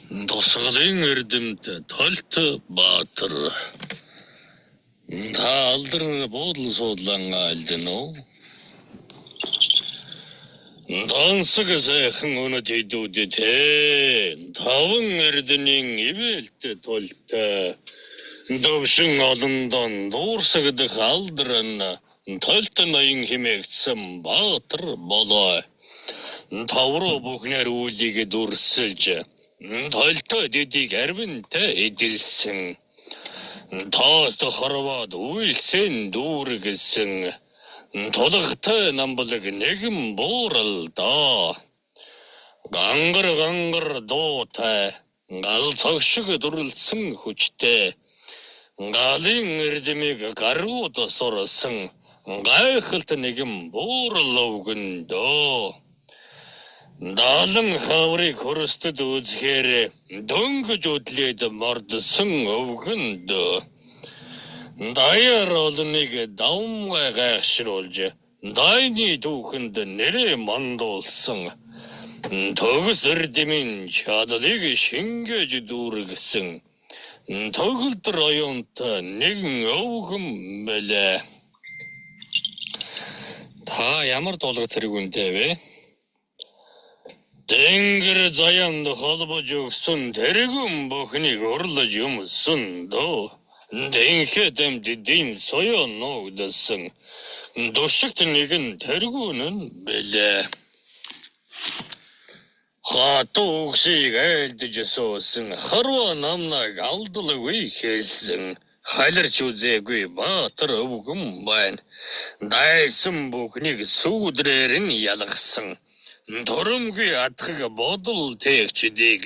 Тусгалын эрдэмт Толт Баатар та алдарны буудлын суудлан айлдэн үү? Дансаг сайхан өнөд идүүдэд таван эрдэнийн ивэлтэй Толтой довшин олондон дуурсагдах алдран Толт ноён хэмээгдсэн Баатар болоо. Тавруу бүхнэр үүлийг дүрсэлж Толтой дэдийг арвинтай эдэлсэн. Тоост хорвоод үйлсэн дүүргэсэн. Тулгтай намблаг нэгэн буурал доо. Гангар дуутай гал цогшиг дүрлсэн хүчтэй. Галын эрдэмийг гарууд сурсан гайхалт нэгэн буурал өвгөндөө. Даалан хаврыг хөрсtöд үзэхээр дөнгөж үдлээд мордсон өвгөнд даяар олныг давмгай гайхшруулж дайны дүүхэнд нэрээ мандуулсан төгс эрдэмийн чадлыг шингээж дүүргэсэн Төгөлд районт нэгэн өвгөн мэлээ. Та ямар дуулга тэргүүнтэй вэ? Тэнгэр заяанд холбож өгсөн тэргүүн бүхнийг урлаж юмсан дөө. Дэнхэ дэмдийн соёо ногдсон. Душигт нэгэн тэргүүн нь бэлээ. Хатуу үгсийг айлдж суусан харва намнаг алдалгүй хэлсэн. Халарч үзээгүй Баатар өвгөн байна. Дайсан бүхнийг сүудрээр нь ялгсан. Торомгүй атхаг бодол тээгчдийг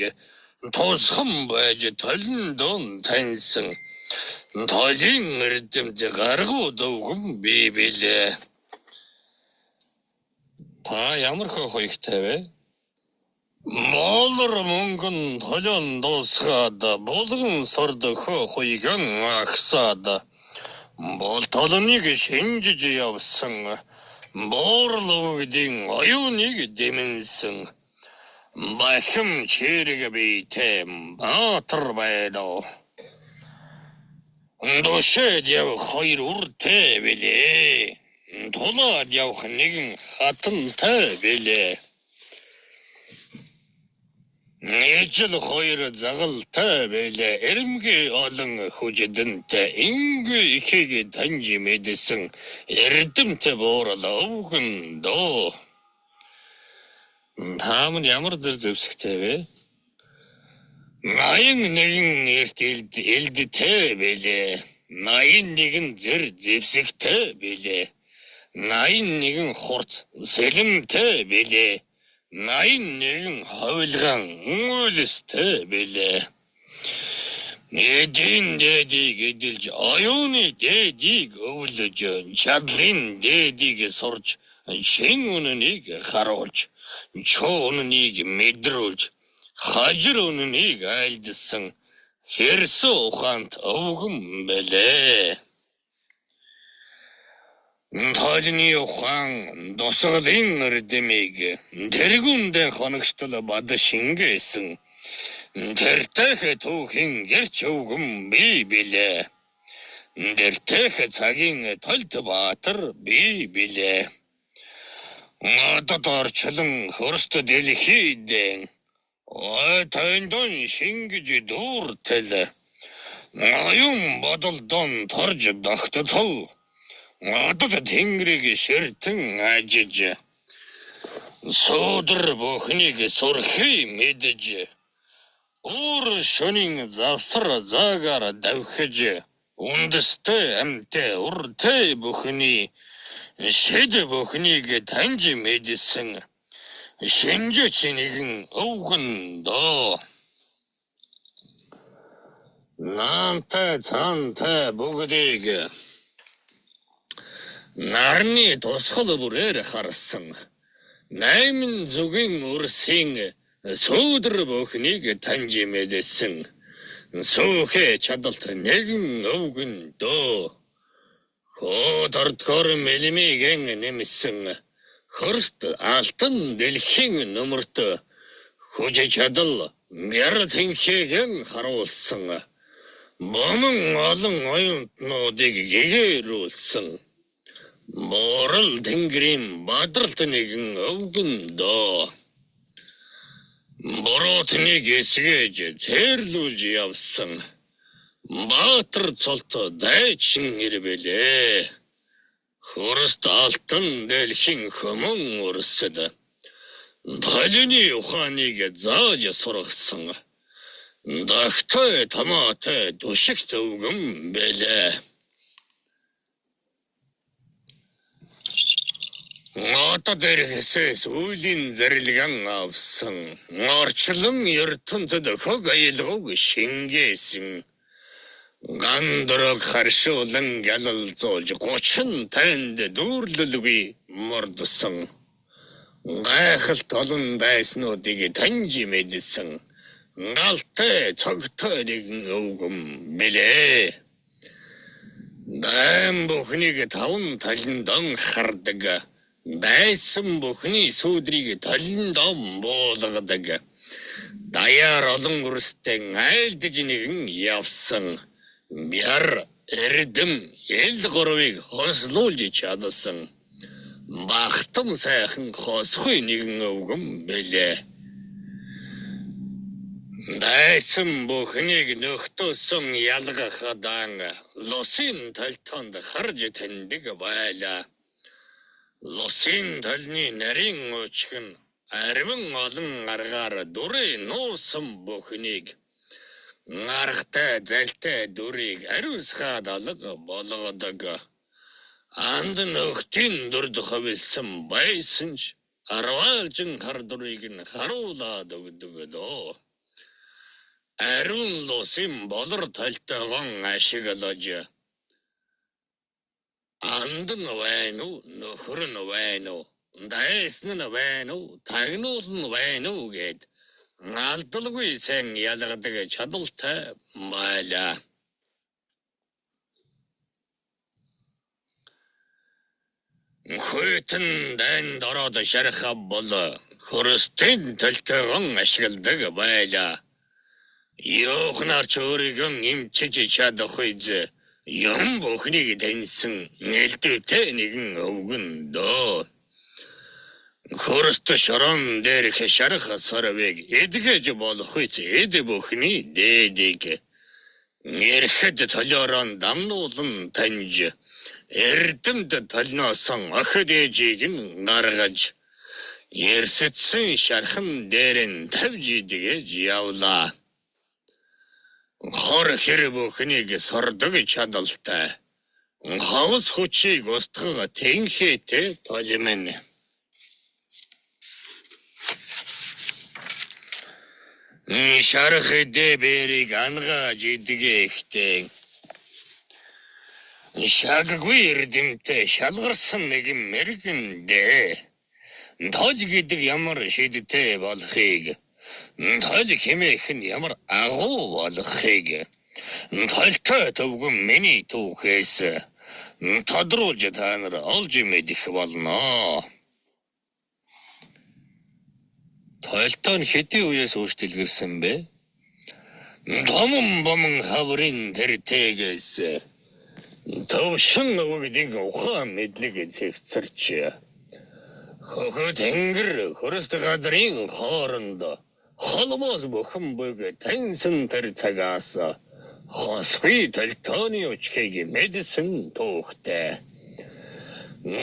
тусгам байж толин дон таньсан. Толин эрдэмт гаргууд өвгөн бий билээ. Та ямар хоёртой вэ? Молор мөнгөн толон дуусгаад булган сорд хоёган агсаад бол толоныг шинжиж явсан. Буурлуудын оюуныг дэмэнсэн. Бахим чирэг бийтэй Баатар байна. Душээд явах хоёр үртэй билээ. Тулаад явах нэгэн хатантай билээ. Ижил хоёр загалтай байлаа. Эрэмгүй олон хүжидэнтэй ингүй ихийг таньж мэдсэн эрдэмтэй буурал өвгөн дөө. Таамын ямар зэвсэгтэй вэ? Наян нэгэн эрт элдтэй байлаа. Наян нэгэн зэвсэгтэй байлаа. Наян нэгэн хурц сэлэмтэй байлаа. Наян нэгэн хойлган үүлстэй билээ. Эдийн дэдийг эдэлж оюуны дэдийг өвлөж чадлын дэдийг сурж шин үнэнийг харуулж чуун үнийг мэдрүүлж хажир үнэнийг айлдсан хэрсүү ухаант өвгөн билээ. Толны ухаан дусгалын эрдэмийг тэргүүндээ хоногштол бад шингээсэн. Тэртэх түүхийн гэрч өвгөн бий билээ. Тэртэх цагийн Толт Баатар бий билээ. Надад орчлон хөрст дэлхийдэн тойндон шингэж дүүртэл аюун бодолдон торж догттол Надад тэнгэрийг ширтэн ажиж содор бүхнийг сурхий мэдж уур шөнийн завсар заагаар давхиж үндэстэй амтай уртэй бүхний шид бүхнийг таньж мэдсэн шинжээч нэгэн өвгөн доо. Наантай цаантай бүгдийг нарны тусгал бүрээр харсан. Найман зүгийн үрсийн сүүдэр бүхнийг таньж мэдсэн. Сүүхэ чадалт нэгэн өвгөн дөө. Хөдөрдгөр мэлмиген нэмсэн. Хөрст алтан дэлхийн нөмөрт хүж чадал мяр тэнхээхэн харуулсан. Бомон олон оюутнуудыг гэгэрүүлсэн. Морал тэнгэрийн бадралт нэгэн өвгөн доо. Бороотныг эсгэж цээрлүүлж явсан. Баатар цолто дайчин ирбэлээ. Хурст алтан дэлхийн хөмөн урсад. Талины ухааныг зааж сургасан. Дагтай томаатай түшигт өвгөн бэлээ. Ngota дэрхэсээс үлийн зэрлэгэн авсан. Орчлон ертөнцөд хөг аялгыг шингээсэн. Гандрог харшуулан гялалзуулж 30 танд дүүрлэлгүй мордсон. Гайхалт олон дайснуудыг таньж мэдсэн. Галтай цогтой нэгэн өвгөн бэлээ. Даан бүхнийг таван таландон хардаг. Дайсан бүхний сүудрийг таландон буулгадаг. Даяар олон үрстэн айлдж нэгэн явсан. Мяр эрдэм эл горвыг хослуулж чадсан. Бахтам сайхан хосхой нэгэн өвгөн бэлээ. Дайсан бүхнийг нөхтөсөн ялгахадан лусын талтонд харж таньдаг байлаа. Лусын талны нарийн өчгөн арвин олон аргаар дүрээ нуусан бүхнийг Нарахтай залтай дүрийг ариусгаад алга болгодог. Анд нөхдийн дүрд хавилсан байсан ч арваалжин хар дүрийг нь харуулад өгдөг дөө. Ариун лусын болор талтайгон ашиглаж анд нь байна уу, нөхөр нь байна уу, дайсан нь байна уу, тагнуул нь байна уу гэд Галдалгүй сайн ялгадаг чадалтай байлаа. Хүйтэн дайнд ороод шархав бол хөрөстийн талтайгон ашигладаг байлаа. Ёохнаар ч өөрийгөө эмчиж чадахүйз юм бүхнийг таньсан нэлтвтэй нэгэн өвгөн дөө. Хөрөст шорон дээрх шарах сарвыг эдгэж болохүйц эд бүхний дээдэг. Нэрхэд толиорон дамнуулан таньж эрдэмд толноосон охид ээжийг нь гаргаж ерсэтсэн шархан дээр нь тавьж идгэж явлаа. Хор хэр бүхнийг сордог чадалтай. Хавс хүчийг устгах тэнхээтэй толимэн. Шарах дэбэрийг ангааж идгээхтэй. Шаггүй эрдэмтэй шалгарсан нэгэн мэргэн дээ. Тол гэдэг ямар шийдтэй болохыг, тол хэмээх нь ямар агуу болохыг, толтой төвгөн миний түүхээс тодруулж та нар олж мэдэх болно. Толтой нь хэдийн үеэс өөрчлөлгөрсөн бэ? Томон бомон хаврын тэртэгээс төвшин нөгөөдийн ухаан мэдлэг зэгцэрч хөхө тэнгэр хөрөст гадрын хооронд холбоос бүхэн бүг таньсан тэр цагаас хосгүй толтооны өчхийг мэдсэн түүхтэй.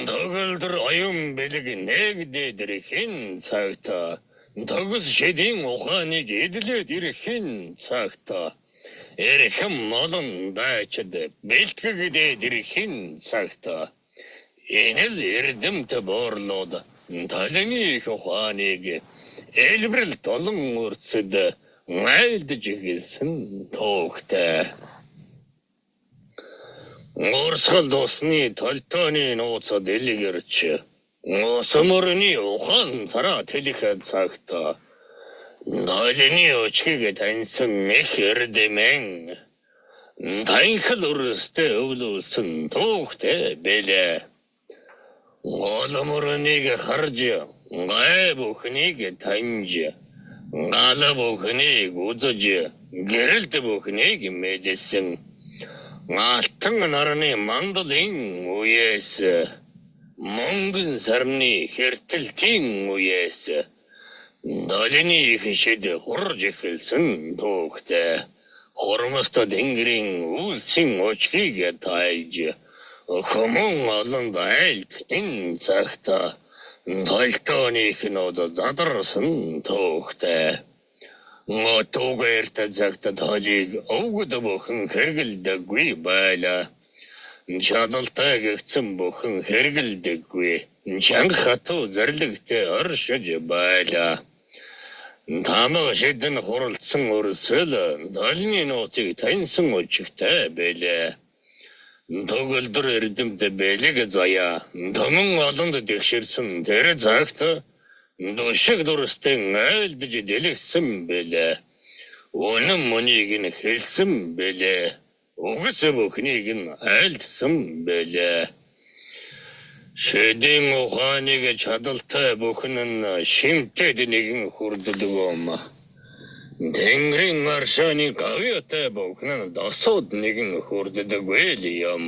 Төгөлдөр оюун бэлэг нэгдээдэрхийн цагт төгс шидийн ухааныг эдлээд ирэхин цагт эрхэм молон дайчд бэлтгэгдээд ирэхин цагт энэл эрдэмт буурлууд талны их ухааныг элбэрэлт олон үрцэд айлдж гэлсэн түүхтэй. Урсгал дусны толтооны нууц дэлгэрч Усмөрний ухаан цараа тэлэх цагт нойлны өчгийг таньсан мэх эрдэмэн танхил үрстэй өвлүүлсэн түүхтэй бэлээ. Оломорныг харж гай бүхнийг таньж Гала бүхнийг үзэж гэрэлд бүхнийг мэдсэн. Алтан нарны мандлын үеэс мөнгөн сарны хэртэлтийн үеэс долины ихшид хурж эхэлсэн түүхтэй хормосто тэнгэрийн үлсийн очгийг тааж хүмүүн олонд айлт энэ цагта толтооных нод задарсан түүхтэй Мотогэрт цагта толийг өвгөд бүхэн хэрэгэлдэггүй байлаа. Чадалтай гэгцэн бүхэн хэрэгэлдэггүй. Чанга хатуу зэрлэгтэй оршиж байлаа. Тамаг шидэн хуралдсан өрсөл долны нууцыг таньсан өчгтэй байлаа. Төгөлдөр эрдэмт бэлэг заяа. Томон олонд дэгшэрсэн тэр цагта Душиг дурстын айлдж дэлгэсэн бэлээ. Үнэн мөнийг нь хэлсэн бэлээ. Угс бүхнийг нь айлдсан бэлээ. Шэдийн ухааныг чадалтай бүхэн нь шимтэд нэгэн хүрддэг юм. Тэнгэрийн маршааны гавьяатай бүхэн нь досууд нэгэн хүрддэг байл юм.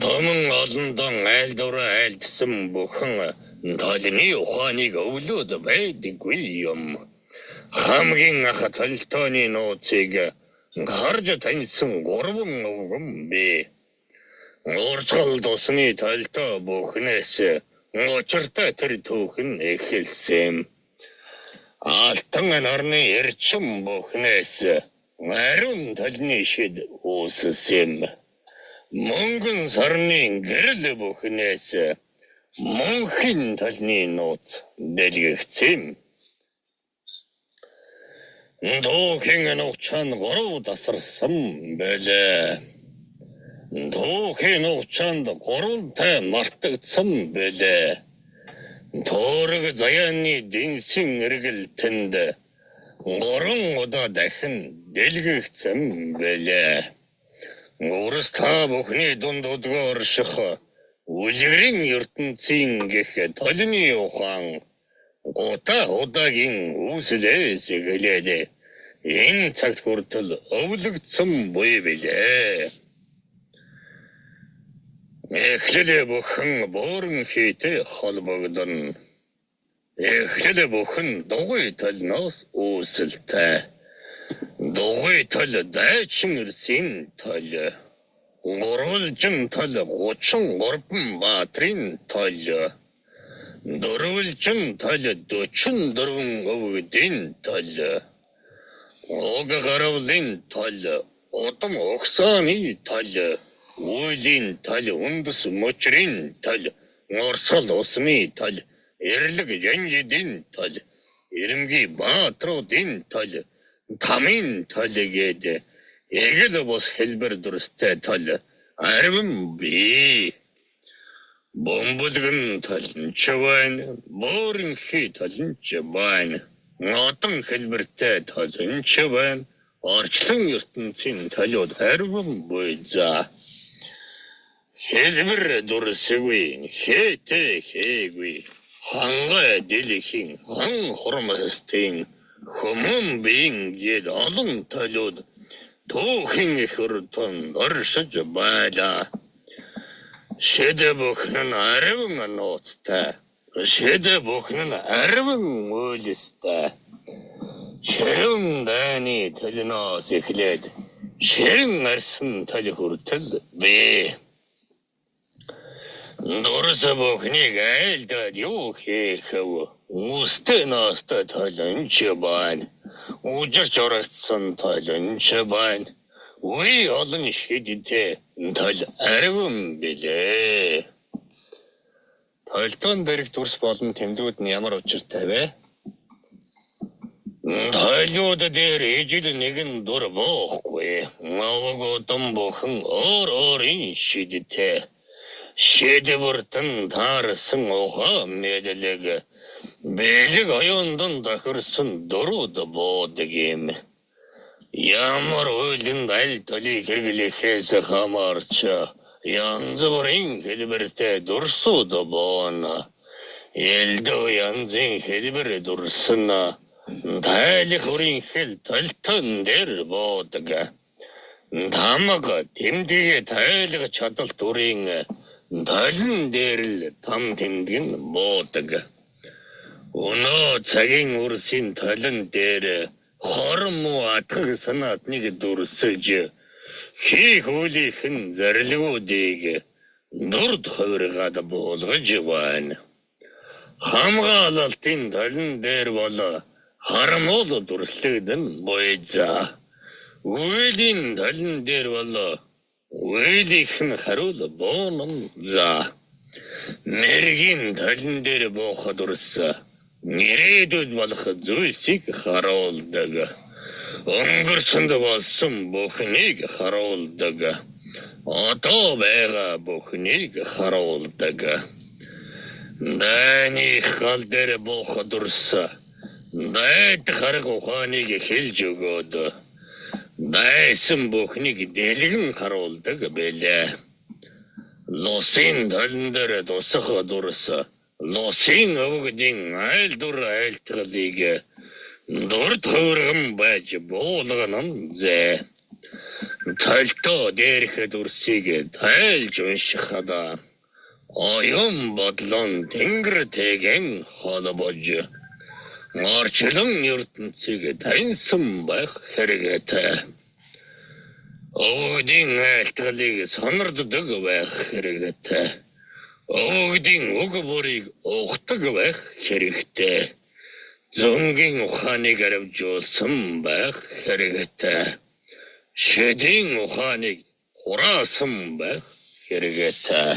Томон олондон айлдвараа айлдсан бүхэн Долны ухааныг өвлөд байдаггүй юм. Хамгийн ах толтооны нууцыг гарж таньсан гурван өвгөн бэ. Урцгал тусны толтоо бүхнээс учиртай тэр түүхэн эхэлсэн. Алтан нарны эрчим бүхнээс ариун толны шид үүссэн. Мөнгөн сарны гэрэл бүхнээс Мөнхийн толны нууц дэлгэгцэн. Дуухийн нууцан гурав тасарсан байлаа. Дуухийн нууцанд гурвантай мартагдсан байлаа. Тоорог заяаны дэнсэн эргэлтэнд гурван удаа дахин дэлгэгцэн байлаа. Урс та бүхний дунд удгаа орших Үлгэрийн ертөнцийн гэх толны ухаан удагийн үүслээс гэлээд энэ цагт хүртэл өвлөгдсөн буй билээ. Эхлэл бүхэн бууран хийтэй холбогдно. Эхлэл бүхэн дугуй толноос үүсэлтэй. Дугуй тол дайчин эрсийн тол. Гурвалжин тол 33 баатрин тол. Дөрвөлжин тол 44 өвгдийн тол. Уг гаравлын тол удам огсааны тол. Үйлийн тол үндэс мөчрийн тол. Орсол усны тол. Эрлэг жанжидын тол. Ирэмгий баатруудын тол. Тамын тол гээд Эгэл бос хэлбэр дүрстэй тол арвин би. Бомболгон толнч байна. Бооринхи толнч байна. Нотон хэлбэртэй толнч байна. Орчлон ертөнцийн толиуд арвин буйза. Хэлбэр дүрсгүй хээтэй хээгүй. Хангай дэлхийн хан хурмастын хүмүүн биеийн гээд олон толиуд Түүхийн их өртөн оршиж байлаа. Шэдэ бүхэн нь арвин нууцтай. Шэдэ бүхэн нь арвин үйлстэй. Шэрэн дайны толноос эхлээд шэрэн арсан тол хүртэл бэ. Дурс бүхнийг айлдаад юу хийх вэ? Үстэй наастай толонч байна. Үжирч орогдсон толонч байна. Үе олон шидтэй тол арвин билээ. Толтон дэрэг дүрс болон тэмдгүүд нь ямар учиртай вэ? Толиуд дээр ижил нэгэн дур боохгүй. Маваг удам бүхэн өөрийн шидтэй. Шэдэвэртэн таарсан ухаан мэдлэг. Бэлэг оюундан тохирсон дөрүүд буудаг юм. Ямар үйлэнд аль толийг хэрэглэхээс хамаарч янз бүрийн хэлбэртэй дүрсүүд боона. Элдв янзын хэлбэр дүрсэн Тайлх өрийн хэл толтон дээр буудаг. Тамаг тэмдэгээ тайлах чадал төрийн толон дээр л там тэмдэг нь буудаг. Өнөө цагийн үрсийн толон дээр хором атгах санаатныг дүрсэж хийх үлийнхэн зарилгуудыг нурд хувиргаад буулгаж байна. Хамгаалалтын толон дээр бол харамуул дүрслэгдэн бойзаа. Үеийн толон дээр бол үеийнхэн харуул боонон за. Мэргийн толон дээр бооход дүрс нэрээдүүд болох зүйлсийг харуулдаг. Өнгөрсөнд болсон бүхнийг харуулдаг. Одоо байгаа бүхнийг харуулдаг. Дайны гал дээр бооход дүрс дайд харах ухааныг хэлж өгөөд дайсан бүхнийг дэлгэн харуулдаг байлаа. Лосын толон дээр тусах дүрс лосын өвгдийн айлдвар айлтгалыг дурд хувирган байж буулган зэ. Талтоо дээрх дүрсийг тайлж уншихад оюун бодлон тэнгэр тэгэн холбож орчлон ертөнцийг таньсан байх хэрэгэтэй. Өвгдийн айлтгалыг сонирддог байх хэрэгэтэй. Өвгдийн уг бүрийг ухдаг байх хэрэгтэй. Зөнгийн ухааныг авжуулсан байх хэрэгэтэй. Шэдийн ухааныг хураасан байх хэрэгэтэй.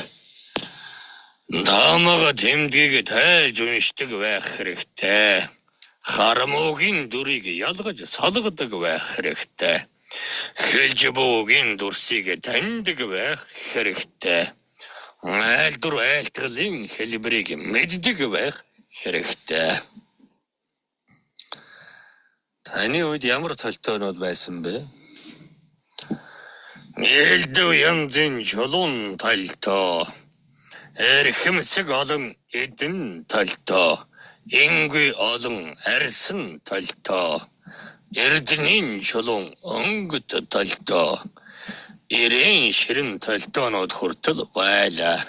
Таамага тэмдгийг тайлж уншдаг байх хэрэгтэй. Харамуугийн дүрийг ялгаж салгадаг байх хэрэгтэй. Хэлж буугийн дүрсийг таньдаг байх хэрэгтэй. Айлдвар айлтгалын хэлбэрийг мэддэг байх хэрэгтэй. Таны үед ямар толтоонууд байсан бэ? Элдв янзын чулуун толтоо. Эрхэмсэг олон эдэн толтоо. Ингүй олон арьсан толтоо. Эрдэнийн чулуун өнгөт толтоо. Ирэн ширэн толтоонууд хүртэл байлаа.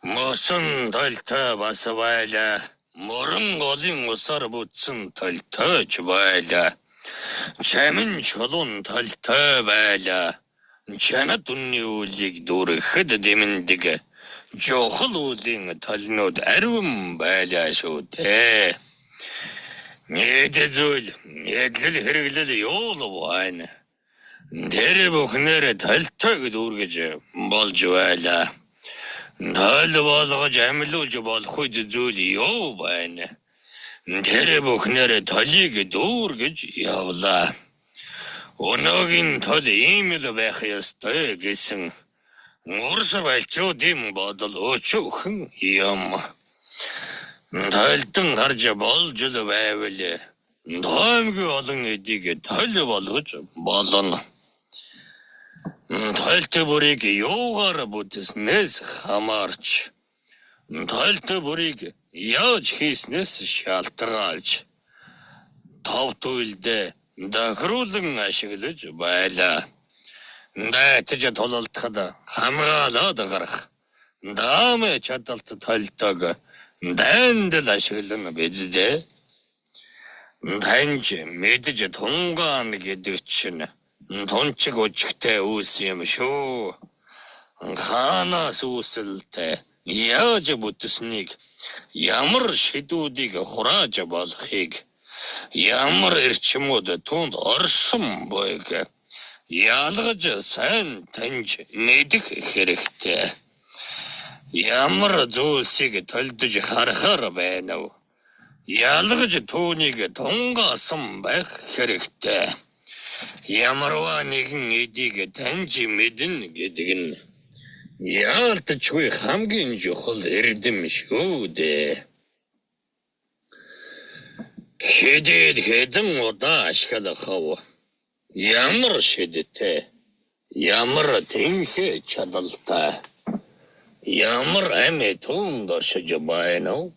Мосон толтоо бас байлаа. Морон голын усаар бүтсэн толтойч байлаа. Чамин чулуун толтой байлаа. Чанад үнний үлийг дүүрэхэд дэмэндэг. Жохол үлийн толнууд ариун байлаа шүү дээ. Нийт зүйл эдлэл хэрэглэл юул байна. Тэр бүхнээр толтойг дүүргэж болж байлаа. Тол болгож амьлуулж болох зүйл юу байна. Тэр бүхнээр толийг дүүргэж явлаа. Өнөөгийн тол ийм л байх ёстой гэсэн урс байлчуудын бодол өчүүхэн юм. Толтон харж болж л байвал тоймгүй олон эдийг тол болгож болно. Толт бүрийг юугаар бүтснээс хамаарч толт бүрийг яаж хийснээс шалтгаалж товт үйлдэ дахируулан ашиглаж байлаа. Дайтаж тулалдахад хамгаалаад гарах даамэ чадалт толтог дайндал ашиглан биздэ. Таньж мэдж тунгаан гэдэг чинь тунчиг өчгтэй үс юм шүү. Ханаас үсэлтэй яаж бүтснийг ямар шидүүдийг хурааж болохыг ямар эрчмүүд түнд оршин буйг ялгаж сайн таньж мэдэх хэрэгтэй. Ямар зүйлсийг толдож харахаар байна вэ? Ялгаж түүнийг тунгаасан байх хэрэгтэй. Ямарваа нэгэн эдийг таньж мэднэ гэдэг нь яалтчгүй хамгийн чухал эрдэм шүү дээ. Хэдэн удаа ашиглах вэ? Ямар шидтэй, ямар тэнхээ чадалтай, ямар амь тунд оршиж байна уу?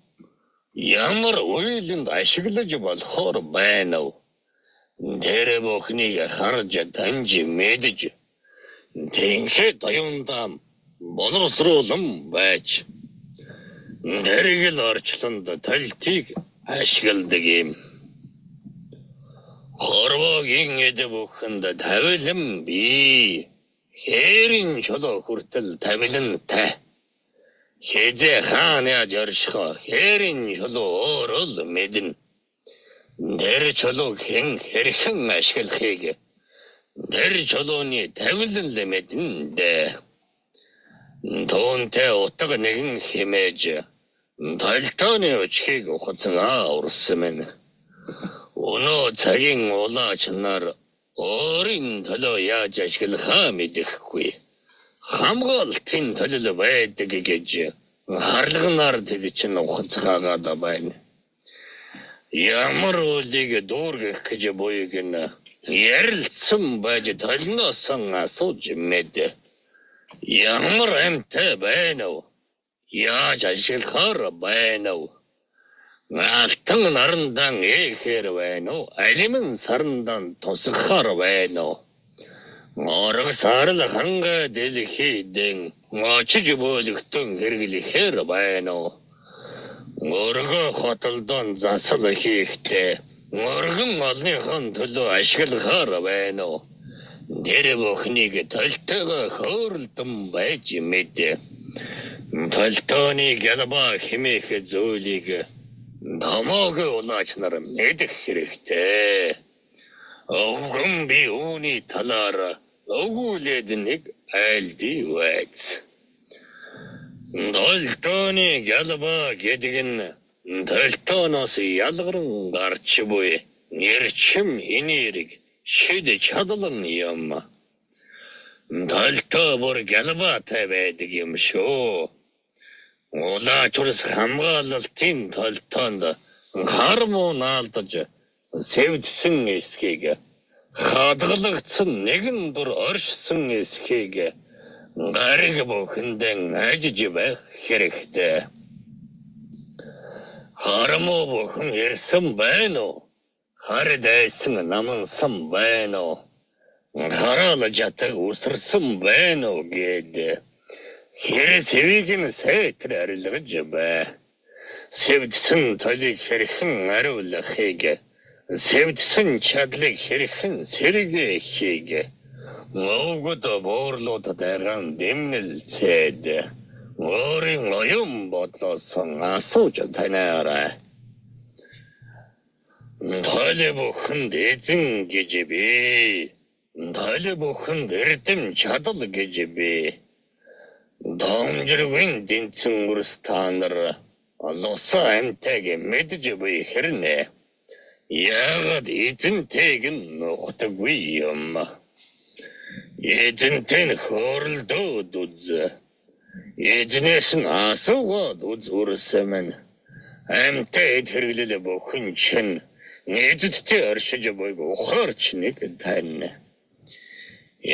Ямар үйлэнд ашиглаж болохоор байна уу? Тэр бүхнийг харж таньж мэдэж Тэнхэд оюундаа боловсруулан байж тэрийг л орчлонд талтыг ашигладаг юм. Хорвогийн эд бүхэнд тавилан бий. Хээрийн чулуу хүртэл тавилантай. Хэзээ хаан яаж оршихоо хээрийн чулуу өөрөө л мэднэ. Тэр чулууг хэн хэрхэн ашиглахыг тэр чулууны тавилан л мэднэ дээ. Түүнтэй утга нэгэн хэмээж талтооны өчхийг ухацгаа урсан мэн. Өнөө цагийн улаач нар өөрийн төлөө яаж ашиглахаа мэдэхгүй. Хамгаалтын төлөв байдаг гэж харлагнаар тэд чинь ухацгаагаад байна. Ямар үлийг дүүргэх гэж буйг нь ярилцсан байж толносон асууж мэд. Ямар амтай байна уу? Яаж ашиглахаар байна уу? Алтан нарандан эхээр байна уу? Алимын сарандан тусахаар байна уу? Оргосаар л ханга дэлхийдэн очиж бөлөгтөн хэрэглэхээр байна уу? Өргө хотолдон засал хийхдээ өргөн олныхон төлөө ашиглахаар байна уу? Тэр бүхнийг талтайгаа хөөрөлдөн байж мэд. Талтооны гэлба хэмээх зүйлийг томоог улаач нар мэдэх хэрэгтэй. Өвгөн би үүний талаар өгүүлээд нэг айлдий байц. Талтооны гэлба гэдэг нь талтооноос ялгарн гарч буй нэрчим энерги шид чадлан юм. Талтоо бүр гэлбатай байдаг юм шүү. Улаачрс хамгаалалтын талтоонд гормон алдаж сэвдсэн эсхийг хадгалагдсан нэгэн дур оршсон эсхийг гариг бүхэндэн ажиж байх хэрэгтэй. Хармо бүхэн ирсэн байна уу? Хар дайсан намансан байна уу? Хараал жатаг усарсан байна уу гэдэг. Хэр сэвийг нь сайтар арилгаж бай. Сэвдсэн толыг хэрхэн ариулахыг, сэвдсэн чадлыг хэрхэн сэргээхийг Өвгөд буурлуудад аргаан дэмнэлцээд өөрийн оюун бодлоос асууж танаарай. Толь бүхэнд эзэн гэж би, толь бүхэнд эрдэм чадал гэж би. Домжиргийн дэнцэн үрс та нар луса амтайг мэдж буй хэрнэ. Яагаад эзэнтэйг нь нухтаггүй юм. Эзэнтэй нь хөөрөлдөөд үз. Эзнээс нь асуугаад үз үрсэмэн. Амтай хэрэглэл бүхэн чинь эзэдтэй оршиж буйг ухаарч нэг тань.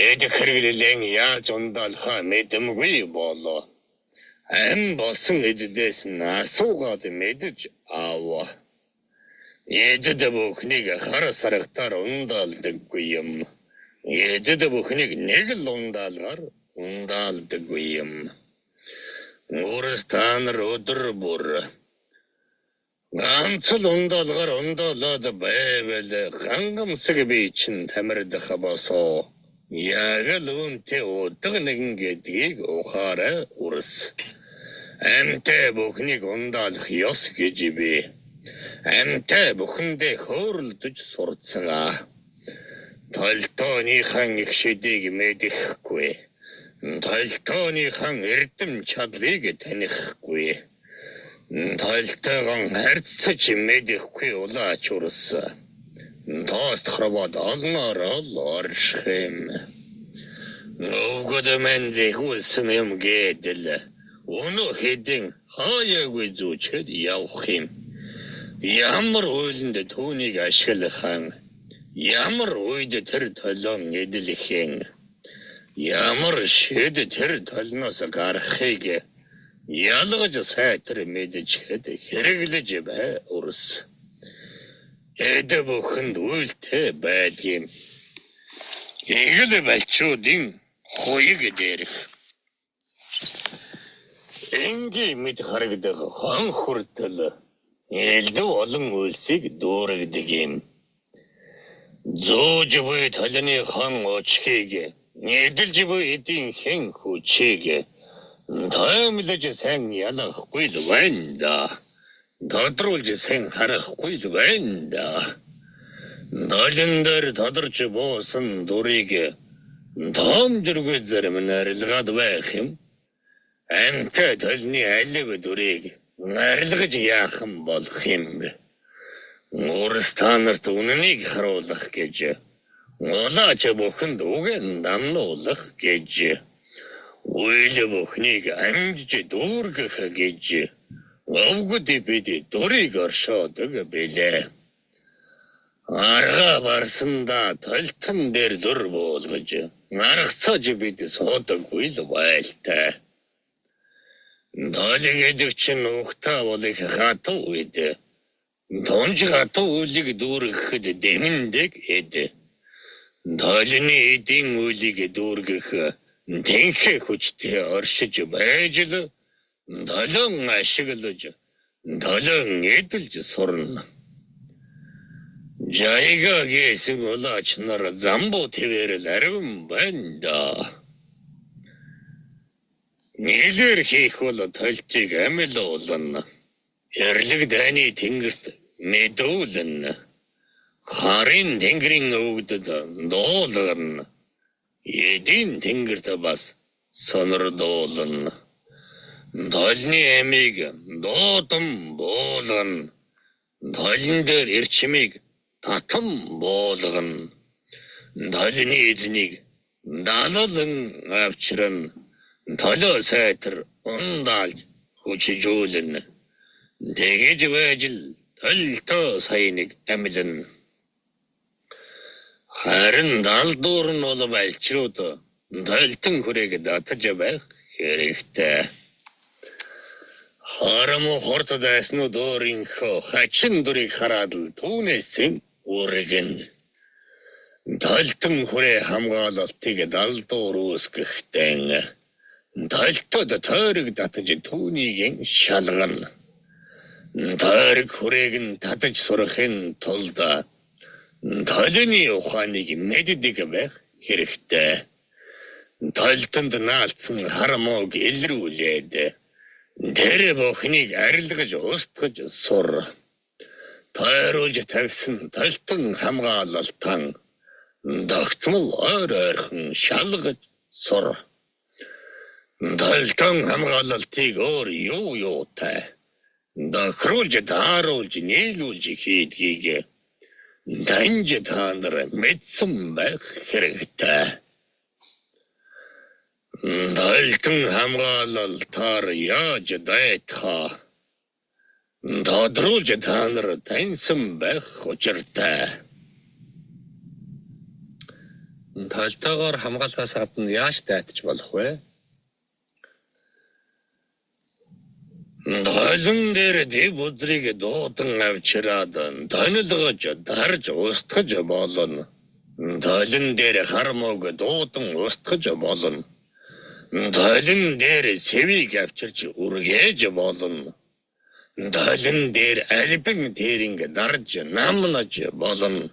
Эд хэрэглэлэн яаж ундаалхаа мэдэмгүй болоо. Ам болсон эзэдээс нь асуугаад мэдж аава. Эзэд бүхнийг хар саргатаар ундаалдаггүй юм. Эзэд бүхнийг нэг л ундаалгаар ундаалдаггүй юм. Өөрөөс та нар өдөр бүр ганц л ундаалгаар ундаалаад байвал хангамсаг би чинь тамирдах босоо. Яг л үнтэй удаг нэгэн гэдгийг ухаарай үрс. Амтай бүхнийг ундаалах ёс гэж би. Амтай бүхэндээ хөөрөлдөж сурцсан аа. Талтооныхан их шидийг мэдэхгүй. Талтооныхан эрдэм чадлыг танихгүй. Талтайган харьцаж мэдэхгүй улаач урс. Тоост хробод олноороо л орших юм. Өвгөд мэн зэхүүлсэн юм гэдэл. Өнөө хэдэн хаяагүй зүүчэд явах юм. Ямар үйлэнд түүнийг ашиглахын. Ямар үед тэр толон эдлэхэн. Ямар шид тэр толноос гарахыг ялгаж сайтар мэдэж хэд хэрэглэж бай урс. Эд бүхэнд үйлтэй байдгийн эгэл балчуудын хуйг дээрх энгийн мэд харагдаг хон хүртэл элдв олон үйлсийг дүүрэгдэг юм. Зөөж буй талны хон очхийг эдэлж буй эдийн хэн хүчийг таймлаж сайн ялахгүй л байна да. Тодруулж сайн харахгүй л байна да. Долин дээр тодорч буусан дурыг тоомжиргүй зарим нарилгаад байх юм. Амтай толны алив дурыг нарилгаж яах юм болох юм бэ? Урстанарт үнэнийг харуулах гэж улаач бүхэнд үгэн дамнуулах гэж үйл бүхнийг амжиж дүүргэх гэж овгод бид дурыг оршоодог билээ. Арга барсанда толтон дээр дур буулгаж наргацааж бид суудаггүй л байлтай. Долыг эдэг чинь ухтаа болох хатуу үед тонж хатуу үлийг дүүргэхэд дэмэндэг эд. Долны эдийн үлийг дүүргэх тэнхээ хүчтэй оршиж байж л долон ашиглаж долон эдэлж сурна. Жайга гэсэн улаач нар замбуу твэрэл арвин байна да. Нэлэр хийх бол толтыг амилуулна. Эрлэг дайны тэнгэрт мэдүүлнэ. Харын тэнгэрийн өвгдөд дуулгарна. Эдийн тэнгэрт бас сонирдуулна. Долны амийг дуудам буулгана. Долн дээр эрчмийг татам буулгана. Долны эзнийг далалан авчрана. Толоо сайтар ундаалж хүчжүүлнэ. Тэгэж байж л толтоо сайныг амилна. Харин далдуур нь бол балчрууд толтон хүрээг татаж байх хэрэгтэй. Хараму хорт дайснууд өөрийнхөө хачин дурыг хараад л түүнээс үргэн. Толтон хүрээ хамгаалалтыг далдуур үүсгэхтэн толтод тойрог татаж түүнийг шалгана. Тойрог хүрээг нь татаж сурахын тулд толны ухааныг мэддэг байх хэрэгтэй. Толтонд наалцсан харамуг илрүүлээд тэр бүхнийг арилгаж устгаж сур. Тойруулж тавьсан толтон хамгаалалтан тогтмол ойрхон шалгаж сур. Толтон хамгаалалтыг өөр юутай дохируулж тааруулж нийлүүлж хийдгийг данж таандар мэдсэн байх хэрэгтэй. Толтон хамгаалалтаар яаж дайтхаа тодруулж таанар таньсан байх учиртай. Толтоогоор хамгаалахаас гадна яаж дайтаж болох вэ? Долон дээр дэв үзрийг дуудан авчираад тонилгож дарж устгаж болно. Долон дээр хармог дуудан устгаж болно. Долон дээр сэвийг авчирч үргээж болно. Долон дээр альбин дээринг дарж намнаж болно.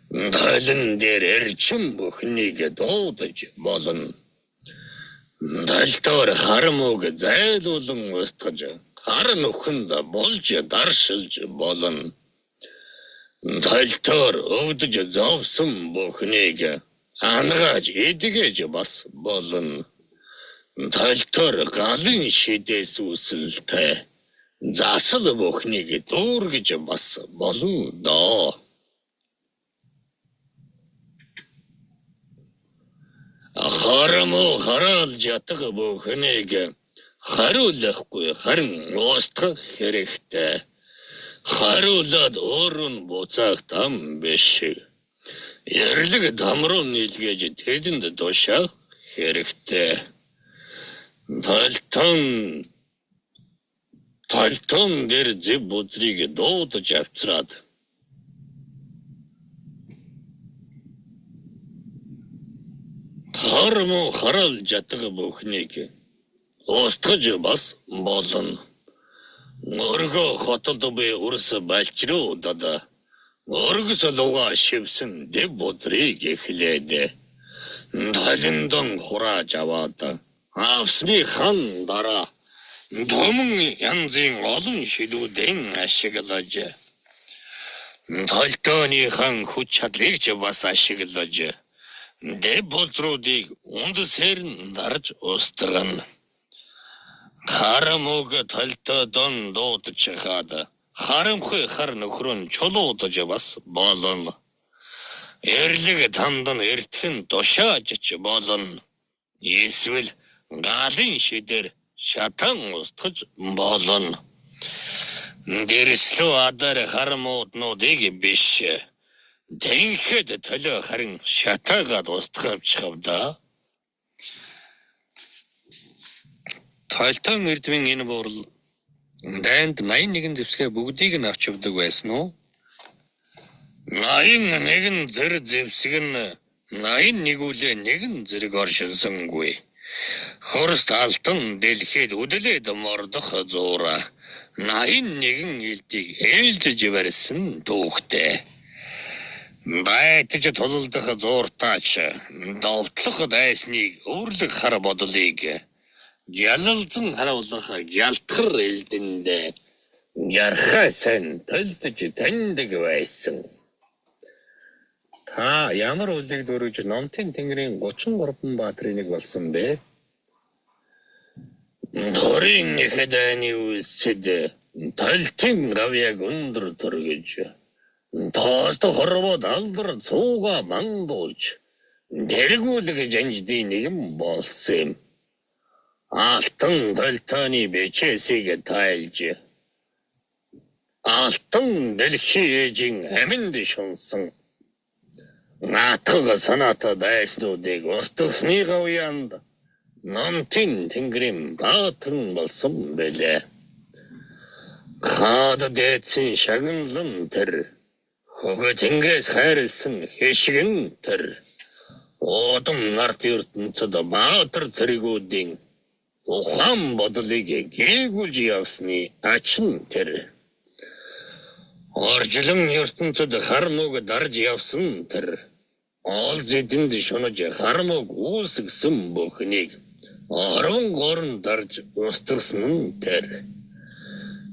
Долон дээр эрчим бүхнийг дуудаж болно. Толтоор харамуг зайлуулан устгаж хар нөхөнд болж даршилж болно. Толтоор өвдөж зовсон бүхнийг ангааж эдгэж бас болно. Толтоор галын шидээс үсэлтэй засал бүхнийг дүүргэж бас болно доо. Хараму хараалж ятг бүхнийг хариулахгүй харин устгах хэрэгтэй. Хариулаад өөрөө нь буцаах там биш. Эрлэг дамруу нийлгээж тэдэнд тушаах хэрэгтэй. Талтан дээр зэв бүзрийг дуудаж авчраад хармуу харал жатга бүхнийг устгаж бас болно. Өргө хотод би үрс балчруудад өргөс луга шивсэн дэв бүзрийг эхлээд талиндан хурааж аваад авсны хан дараа Домон янзын олон шилүүдэн ашиглаж талтооныхан хүч чадлыг ч бас ашиглаж дэв бүзруудыг үндсээр нь дарж устгана. Харамуг талтоодон дуудаж хаад харамхай хар нөхрөн чулуудаж бас болно. Эрлэг тандан эртхэн тушааж ч болно. Эсвэл галын шидэр шатан устгаж болно. Дэрслүү адар харамууднуудыг биш. Тэнхэд төлөө харин шатаагаад устгавчхавда. Талтон эрдмийн энэ буурал дайнд 81 зэвсгээ бүгдийг нь авч явдаг байсан уу? 81 зэрэг зэвсэг нь 81 үлээ нэгэн зэрэг оршинсангүй. Хорст алтан дэлхийд үдлээд мордох зуура 81 элдийг ээлжиж барьсан түүхтэй. Байтж тулалдах зууртаач довтлох дайсныг өврлөх хар бодлыг ялалзан харуулах ялтхар элдэндээ ярхаа сайн төлдөж таньдаг байсан. Та ямар үлийг дөрвж Номтын тэнгэрийн 33 баатрын нэг болсон бэ? Дөрийн хэдэний үсэд талтын гавьяг өндөр төргөж тоост хорвоод алдар цууга мандуулж дэргүүлэг жанждын нэгэн болсон юм. Алтан талтооны бичээсийг тайлж алтан дэлхий ээжийн аминд шунсан наатаг санаата дайснуудыг устгасны гавьяанд Номтын тэнгэрийн баатар болсон бэлээ. Хаад дээдсэн шагналан тэр хөгө тэнгэрээс хайрлсан хэшгэн тэр одон нарт ертөнцөд баатар цэргүүдийн ухаан бодлыг гээгүүлж явсны ачин тэр оржлон ертөнцөд хармууг дарж явсан тэр ол зэдэнд шунаж хармууг үүсгэсэн бүхнийг орон горн дарж устгасан тэр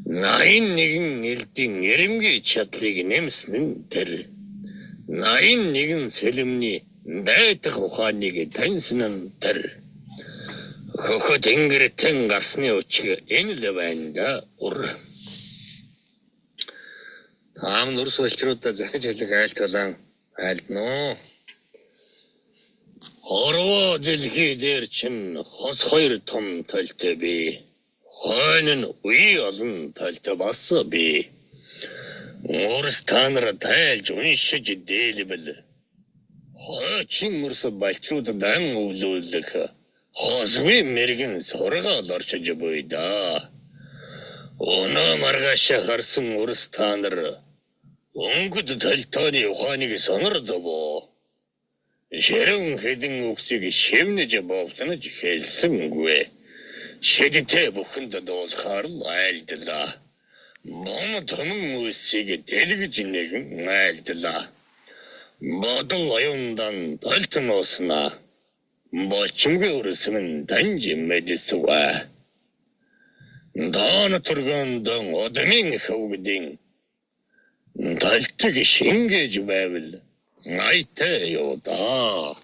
81 элдийн эрэмгийн чадлыг нэмсэн тэр 81 сэлэмний дайтах ухааныг таньсан тэр хөхө тэнгэртэн гарсны учиг энэ л байна да ур. Таам нурс болчруудаа захиж хэлэх айлтгалан айлдноо. Хорвоо дэлхий дээр чинь хос хоёр том толтой бий. Хойно нь үе олон толтой бас бий. Урс танар тайлж уншиж дээлбэл. Хойчин урс балчрууд дан өвлүүлэх. Хосгүй мэргэн сургаал орчиж буйда. Өнөө маргаашаа харсан урс танар өнгөд талтооны ухааныг сонордобоо. Шэрэн хэдэн үгсийг шивнэж бовтнож хэлсэнгүй. Шидтэй бүхэнд дуулахаар л айлдлаа. Бом томон үсийг дэлгэж нэгэн айлдлаа. Бодол оюундан толтноосна. Бочмгийн өрсмэн данж мэдсвэ. Даана тургондон одмин хөвгдин талтыг шингээж байвал найтай юу да.